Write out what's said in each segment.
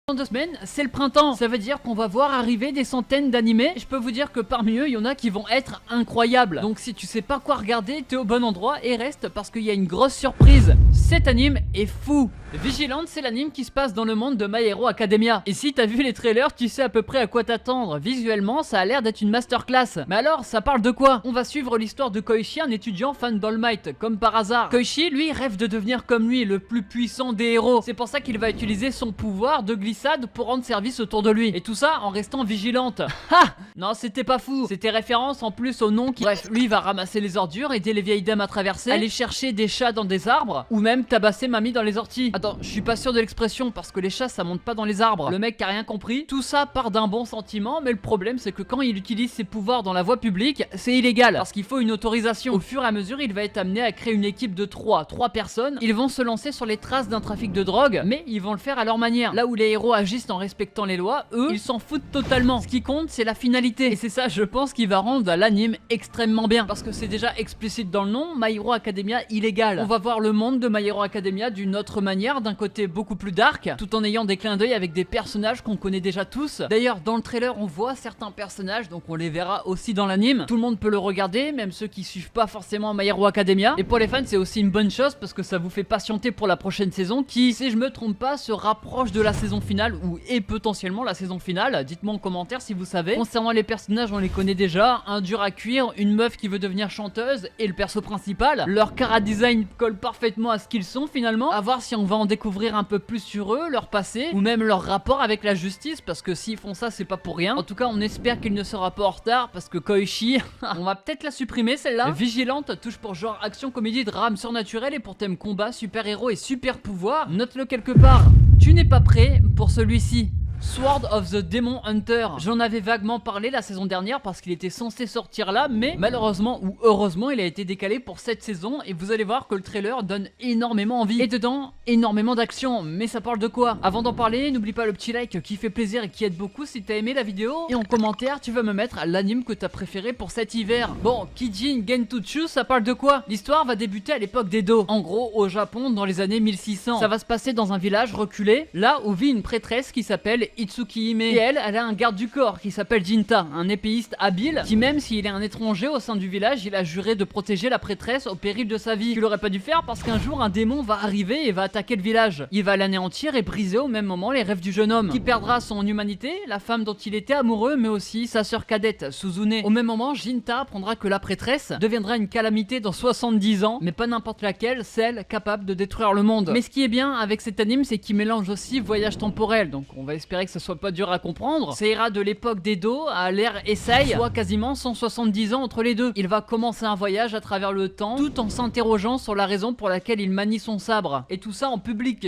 Dans 2 semaines, c'est le printemps. Ça veut dire qu'on va voir arriver des centaines d'animés. Je peux vous dire que parmi eux, il y en a qui vont être incroyables. Donc si tu sais pas quoi regarder, t'es au bon endroit et reste parce qu'il y a une grosse surprise. Cet anime est fou. Vigilante, c'est l'anime qui se passe dans le monde de My Hero Academia. Et si t'as vu les trailers, tu sais à peu près à quoi t'attendre. Visuellement, ça a l'air d'être une masterclass. Mais alors, ça parle de quoi? On va suivre l'histoire de Koichi, un étudiant fan d'All Might, comme par hasard. Koichi, lui, rêve de devenir comme lui, le plus puissant des héros. C'est pour ça qu'il va utiliser son pouvoir de glissade pour rendre service autour de lui. Et tout ça en restant vigilante. Ha! Non, c'était pas fou. C'était référence en plus au nom qui... Bref, lui, il va ramasser les ordures, aider les vieilles dames à traverser, aller chercher des chats dans des arbres, ou même tabasser mamie dans les orties. Attends, je suis pas sûr de l'expression parce que les chats ça monte pas dans les arbres. Le mec qui a rien compris. Tout ça part d'un bon sentiment, mais le problème c'est que quand il utilise ses pouvoirs dans la voie publique, c'est illégal parce qu'il faut une autorisation. Au fur et à mesure, il va être amené à créer une équipe de 3 personnes. Ils vont se lancer sur les traces d'un trafic de drogue, mais ils vont le faire à leur manière. Là où les héros agissent en respectant les lois, eux, ils s'en foutent totalement. Ce qui compte, c'est la finalité. Et c'est ça, je pense, qui va rendre l'anime extrêmement bien parce que c'est déjà explicite dans le nom, My Hero Academia illégal. On va voir le monde de My Hero Academia d'une autre manière, d'un côté beaucoup plus dark, tout en ayant des clins d'œil avec des personnages qu'on connaît déjà tous. D'ailleurs, dans le trailer, on voit certains personnages, donc on les verra aussi dans l'anime. Tout le monde peut le regarder, même ceux qui suivent pas forcément My Hero Academia. Et pour les fans, c'est aussi une bonne chose parce que ça vous fait patienter pour la prochaine saison qui, si je me trompe pas, se rapproche de la saison finale ou est potentiellement la saison finale. Dites-moi en commentaire si vous savez. Concernant les personnages, on les connaît déjà. Un dur à cuire, une meuf qui veut devenir chanteuse et le perso principal. Leur chara design colle parfaitement à ce qu'ils sont finalement. À voir si on va en découvrir un peu plus sur eux, leur passé, ou même leur rapport avec la justice, parce que s'ils font ça, c'est pas pour rien. En tout cas, on espère qu'il ne sera pas en retard, parce que Koichi, on va peut-être la supprimer celle-là. Vigilante touche pour genre action, comédie, drame surnaturel et pour thème combat, super-héros et super pouvoir. Note-le quelque part. Tu n'es pas prêt pour celui-ci. Sword of the Demon Hunter. J'en avais vaguement parlé la saison dernière parce qu'il était censé sortir là, mais malheureusement ou heureusement, il a été décalé pour cette saison et vous allez voir que le trailer donne énormément envie. Et dedans, énormément d'action. Mais ça parle de quoi? Avant d'en parler, n'oublie pas le petit like qui fait plaisir et qui aide beaucoup si t'as aimé la vidéo. Et en commentaire, tu vas me mettre l'anime que t'as préféré pour cet hiver. Bon, Kijin Gentuchu, ça parle de quoi? L'histoire va débuter à l'époque d'Edo. En gros, au Japon, dans les années 1600. Ça va se passer dans un village reculé, là où vit une prêtresse qui s'appelle Itsuki Hime. Et elle a un garde du corps qui s'appelle Jinta, un épéiste habile qui, même s'il est un étranger au sein du village, il a juré de protéger la prêtresse au péril de sa vie. Il aurait pas dû faire parce qu'un jour un démon va arriver et va attaquer le village. Il va l'anéantir et briser au même moment les rêves du jeune homme qui perdra son humanité, la femme dont il était amoureux, mais aussi sa sœur cadette, Suzune. Au même moment, Jinta apprendra que la prêtresse deviendra une calamité dans 70 ans, mais pas n'importe laquelle, celle capable de détruire le monde. Mais ce qui est bien avec cet anime, c'est qu'il mélange aussi voyage temporel, donc on va espérer que ce soit pas dur à comprendre. Ça ira de l'époque d'Edo à l'ère Heisei, soit quasiment 170 ans entre les deux. Il va commencer un voyage à travers le temps, tout en s'interrogeant sur la raison pour laquelle il manie son sabre. Et tout ça en public.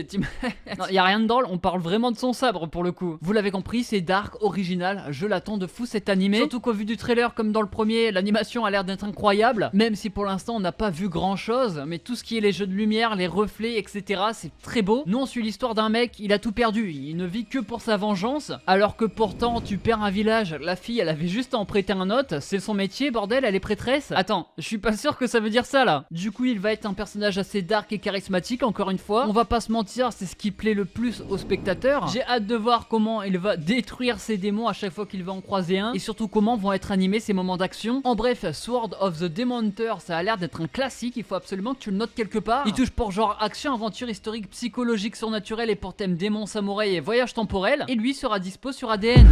Non, y a rien de drôle, on parle vraiment de son sabre pour le coup. Vous l'avez compris, c'est dark, original, je l'attends de fou cet animé. Surtout qu'au vu du trailer comme dans le premier, l'animation a l'air d'être incroyable, même si pour l'instant on n'a pas vu grand chose, mais tout ce qui est les jeux de lumière, les reflets, etc. c'est très beau. Nous on suit l'histoire d'un mec, il a tout perdu, il ne vit que pour sa vengeance, alors que pourtant tu perds un village. La fille elle avait juste à en prêter un autre, c'est son métier bordel, elle est prêtresse. Attends, je suis pas sûr que ça veut dire ça là. Du coup il va être un personnage assez dark et charismatique encore une fois. On va pas se mentir, c'est ce qui plaît le plus aux spectateurs. J'ai hâte de voir comment il va détruire ses démons à chaque fois qu'il va en croiser un, et surtout comment vont être animés ces moments d'action. En bref, Sword of the Demon Hunter, ça a l'air d'être un classique, il faut absolument que tu le notes quelque part. Il touche pour genre action, aventure historique, psychologique, surnaturel et pour thème démon, samouraï et voyage temporel, et lui sera dispo sur ADN.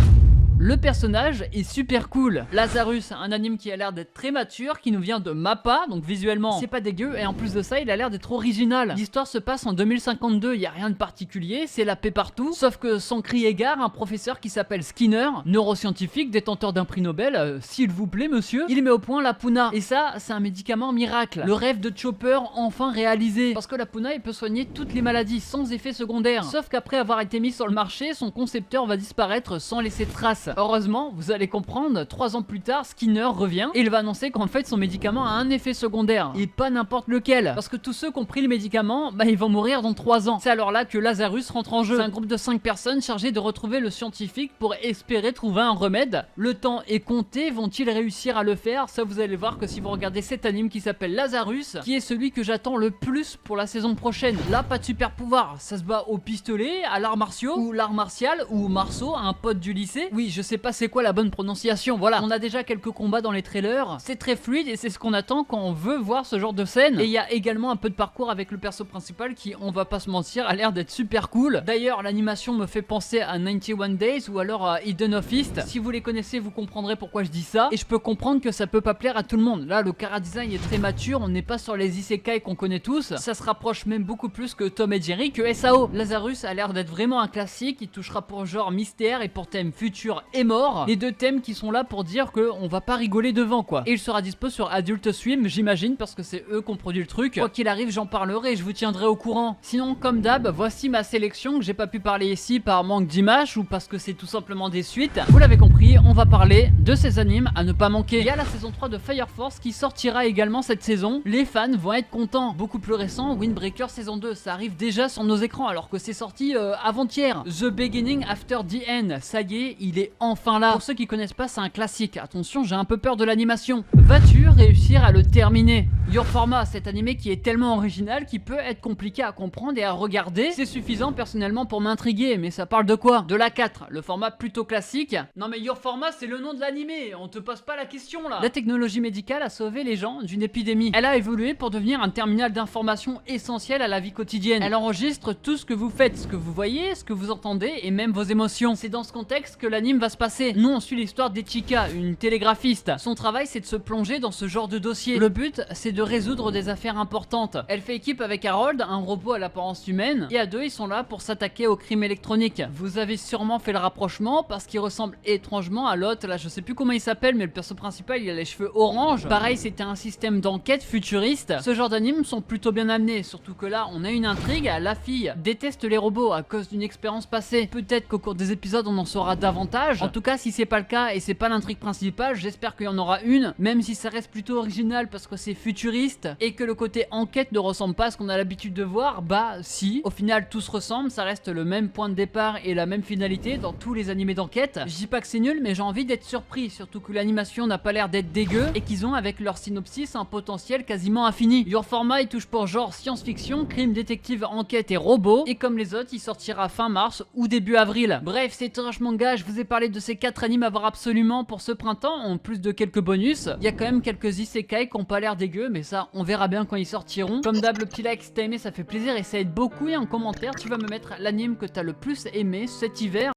Le personnage est super cool. Lazarus, un anime qui a l'air d'être très mature, qui nous vient de Mappa, donc visuellement c'est pas dégueu, et en plus de ça il a l'air d'être original. L'histoire se passe en 2052, y a rien de particulier, c'est la paix partout, sauf que sans cri égard, un professeur qui s'appelle Skinner, neuroscientifique, détenteur d'un prix Nobel, s'il vous plaît monsieur, il met au point la Puna. Et ça, c'est un médicament miracle. Le rêve de Chopper enfin réalisé. Parce que la Puna, il peut soigner toutes les maladies sans effet secondaire. Sauf qu'après avoir été mis sur le marché, son concepteur va disparaître sans laisser trace. passe. Heureusement, vous allez comprendre, 3 ans plus tard, Skinner revient et il va annoncer qu'en fait son médicament a un effet secondaire et pas n'importe lequel, parce que tous ceux qui ont pris le médicament, bah ils vont mourir dans 3 ans. C'est alors là que Lazarus rentre en jeu. C'est un groupe de 5 personnes chargées de retrouver le scientifique pour espérer trouver un remède. Le temps est compté, vont-ils réussir à le faire? Ça vous allez voir que si vous regardez cet anime qui s'appelle Lazarus, qui est celui que j'attends le plus pour la saison prochaine. Là, pas de super pouvoir, ça se bat au pistolet, à l'art martiaux, ou l'art martial, ou Marceau, un pote du lycée. Oui, je sais pas c'est quoi la bonne prononciation, voilà. On a déjà quelques combats dans les trailers, c'est très fluide et c'est ce qu'on attend quand on veut voir ce genre de scène. Et il y a également un peu de parcours avec le perso principal qui, on va pas se mentir, a l'air d'être super cool. D'ailleurs, l'animation me fait penser à 91 Days ou alors à Hidden Office. Si vous les connaissez, vous comprendrez pourquoi je dis ça. Et je peux comprendre que ça peut pas plaire à tout le monde. Là, le chara design est très mature, on n'est pas sur les isekai qu'on connaît tous. Ça se rapproche même beaucoup plus que Tom et Jerry, que SAO. Lazarus a l'air d'être vraiment un classique, il touchera pour genre mystère et pour thème futur et mort. Les deux thèmes qui sont là pour dire que on va pas rigoler devant quoi. Et il sera dispo sur Adult Swim, j'imagine, parce que c'est eux qui ont produit le truc. Quoi qu'il arrive, j'en parlerai et je vous tiendrai au courant. Sinon, comme d'hab, voici ma sélection que j'ai pas pu parler ici par manque d'images ou parce que c'est tout simplement des suites. Vous l'avez compris, on va parler de ces animes à ne pas manquer. Il y a la saison 3 de Fire Force qui sortira également cette saison. Les fans vont être contents. Beaucoup plus récent, Windbreaker saison 2, ça arrive déjà sur nos écrans alors que c'est sorti avant-hier. The Beginning After the End, ça y est, il est enfin là. Pour ceux qui connaissent pas, c'est un classique. Attention, j'ai un peu peur de l'animation. Vas-tu réussir à le terminer? Your Forma, cet animé qui est tellement original qu'il peut être compliqué à comprendre et à regarder. C'est suffisant personnellement pour m'intriguer, mais ça parle de quoi? De la 4, le format plutôt classique. Non mais Your Forma, c'est le nom de l'animé, on te pose pas la question là. La technologie médicale a sauvé les gens d'une épidémie. Elle a évolué pour devenir un terminal d'information essentiel à la vie quotidienne. Elle enregistre tout ce que vous faites, ce que vous voyez, ce que vous entendez et même vos émotions. C'est dans ce contexte que l'anime va se passer. Nous on suit l'histoire d'Echika, une télégraphiste. Son travail c'est de se plonger dans ce genre de dossier. Le but c'est de résoudre des affaires importantes. Elle fait équipe avec Harold, un robot à l'apparence humaine, et à deux ils sont là pour s'attaquer au crime électronique. Vous avez sûrement fait le rapprochement parce qu'il ressemble étrangement à l'autre, là je sais plus comment il s'appelle mais le perso principal il a les cheveux orange. Pareil c'était un système d'enquête futuriste. Ce genre d'animes sont plutôt bien amenés, surtout que là on a une intrigue. La fille déteste les robots à cause d'une expérience passée. Peut-être qu'au cours des épisodes on en saura davantage. En tout cas si c'est pas le cas et c'est pas l'intrigue principale, j'espère qu'il y en aura une, même si ça reste plutôt original parce que c'est futuriste et que le côté enquête ne ressemble pas à ce qu'on a l'habitude de voir. Bah si, au final tout se ressemble, ça reste le même point de départ et la même finalité dans tous les animés d'enquête. Je dis pas que c'est nul mais j'ai envie d'être surpris, surtout que l'animation n'a pas l'air d'être dégueu et qu'ils ont avec leur synopsis un potentiel quasiment infini. Your Forma il touche pour genre science-fiction, crime, détective, enquête et robot, et comme les autres il sortira fin mars ou début avril. Bref, c'est Orange Manga, je vous ai parlé de ces 4 animes à voir absolument pour ce printemps, en plus de quelques bonus. Il y a quand même quelques isekai qui ont pas l'air dégueu, mais ça on verra bien quand ils sortiront. Comme d'hab, le petit like si t'as aimé ça fait plaisir et ça aide beaucoup, et en commentaire tu vas me mettre l'anime que t'as le plus aimé cet hiver.